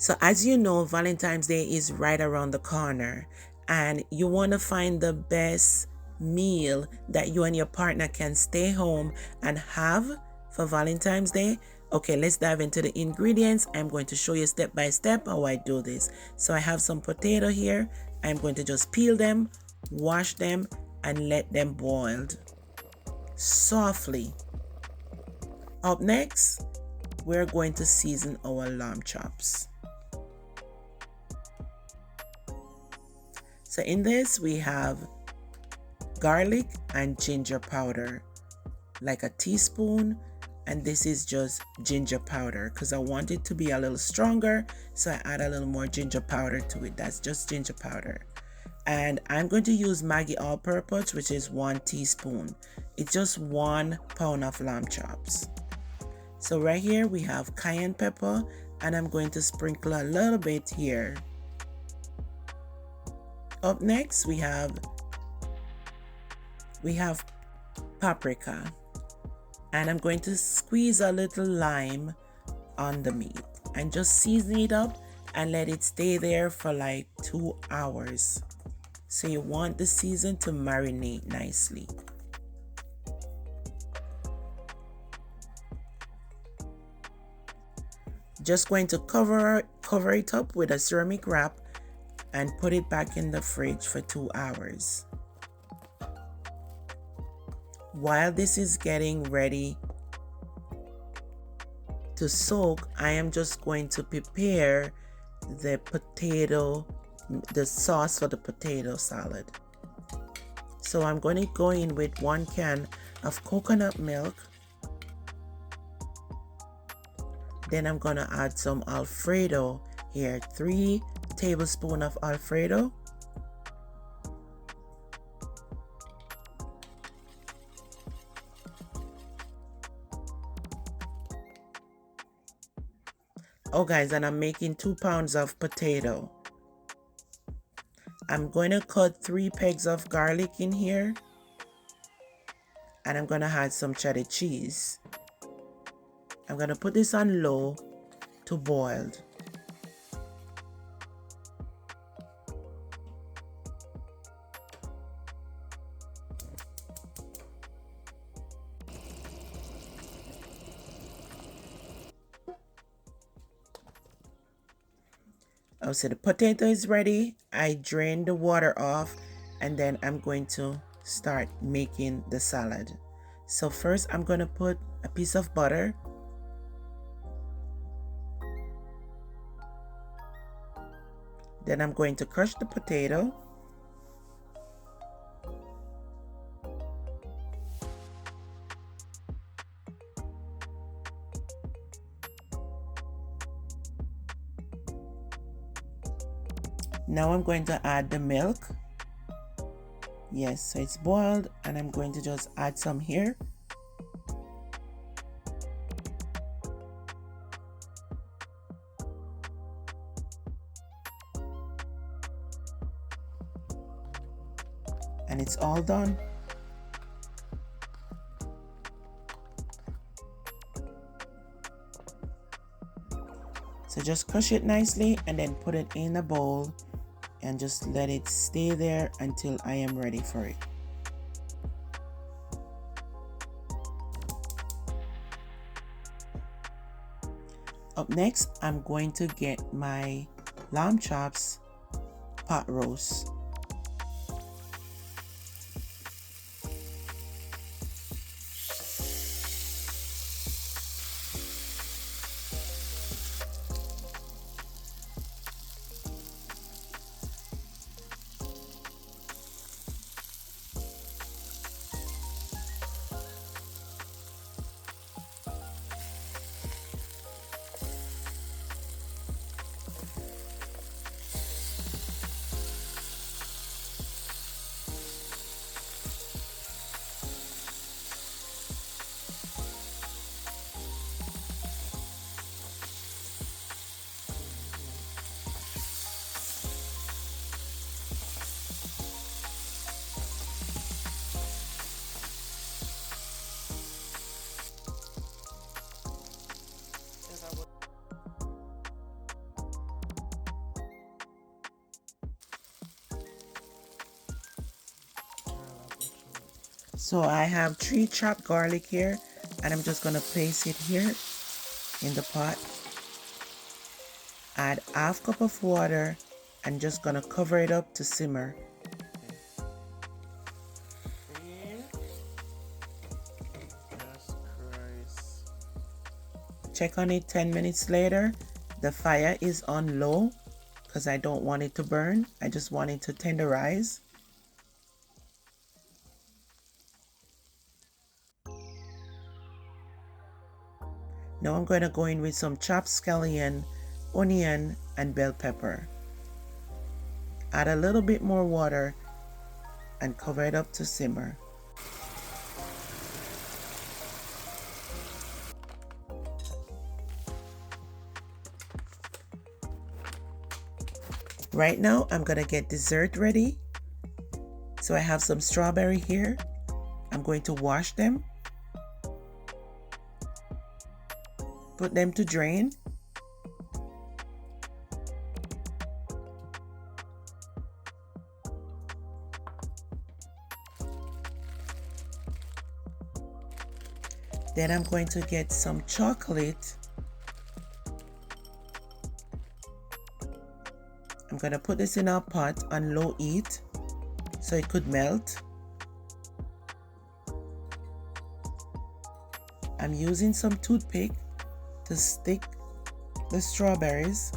So as you know, Valentine's Day is right around the corner, and you want to find the best meal that you and your partner can stay home and have for Valentine's Day. Okay, let's dive into the ingredients. I'm going to show you step by step how I do this. So I have some potato here. I'm going to just peel them, wash them, and let them boil softly. Up next, we're going to season our lamb chops. So in this, we have garlic and ginger powder, like a teaspoon, and this is just ginger powder because I want it to be a little stronger, so I add a little more ginger powder to it. That's just ginger powder. And I'm going to use Maggie all-purpose, which is 1 teaspoon. It's just 1 pound of lamb chops. So right here we have cayenne pepper, and I'm going to sprinkle a little bit here. Up next, we have paprika, and I'm going to squeeze a little lime on the meat and just season it up and let it stay there for like 2 hours. So you want the season to marinate nicely. Just going to cover it up with a ceramic wrap and put it back in the fridge for 2 hours. While this is getting ready to soak, I am just going to prepare the sauce for the potato salad. So I'm going to go in with 1 can of coconut milk. Then I'm going to add some alfredo here, 3 tablespoons of alfredo. Oh guys, and I'm making 2 pounds of potato. I'm going to cut 3 pegs of garlic in here, and I'm going to add some cheddar cheese. I'm going to put this on low to boil. Oh, so the potato is ready. I drained the water off, and then I'm going to start making the salad. So first I'm going to put a piece of butter. Then I'm going to crush the potato. Now I'm going to add the milk. Yes, so it's boiled, and I'm going to just add some here. And it's all done. So just crush it nicely and then put it in a bowl and just let it stay there until I am ready for it. Up next, I'm going to get my lamb chops pot roast. So I have 3 chopped garlic here, and I'm just going to place it here in the pot. Add half cup of water and just going to cover it up to simmer. Check on it 10 minutes later. The fire is on low because I don't want it to burn. I just want it to tenderize. Now I'm going to go in with some chopped scallion, onion, and bell pepper. Add a little bit more water and cover it up to simmer. Right now, I'm gonna get dessert ready. So I have some strawberry here. I'm going to wash them. Put them to drain. Then I'm going to get some chocolate. I'm going to put this in our pot on low heat so it could melt. I'm using some toothpick to stick the strawberries.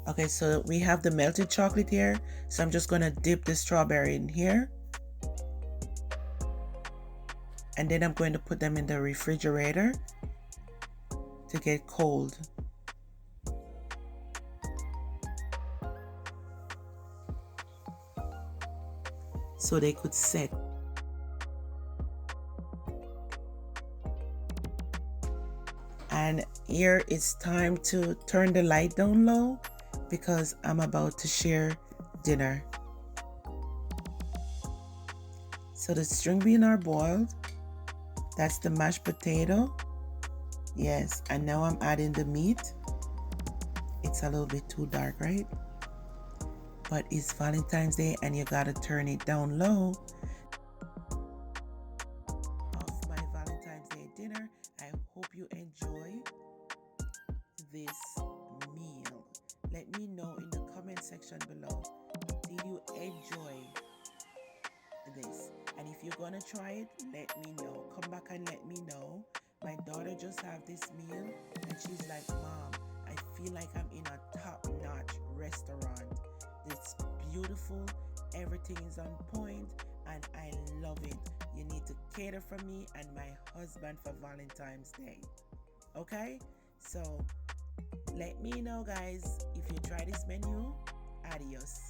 Okay, so we have the melted chocolate here. So I'm just gonna dip the strawberry in here. And then I'm going to put them in the refrigerator to get cold. So they could set. And here it's time to turn the light down low because I'm about to share dinner. So the string beans are boiled. That's the mashed potato. Yes, and now I'm adding the meat. It's a little bit too dark, right? But it's Valentine's Day and you gotta turn it down low. Of my Valentine's Day dinner, I hope you enjoy this meal. Let me know in the comment section below. Did you enjoy this? And if you're gonna try it, let me know. Come back and let me know. My daughter just have this meal and she's like, Mom, I feel like I'm in a top-notch restaurant. It's beautiful, everything is on point, and I love it. You need to cater for me and my husband for Valentine's Day. Okay? So let me know, guys, if you try this menu. Adios.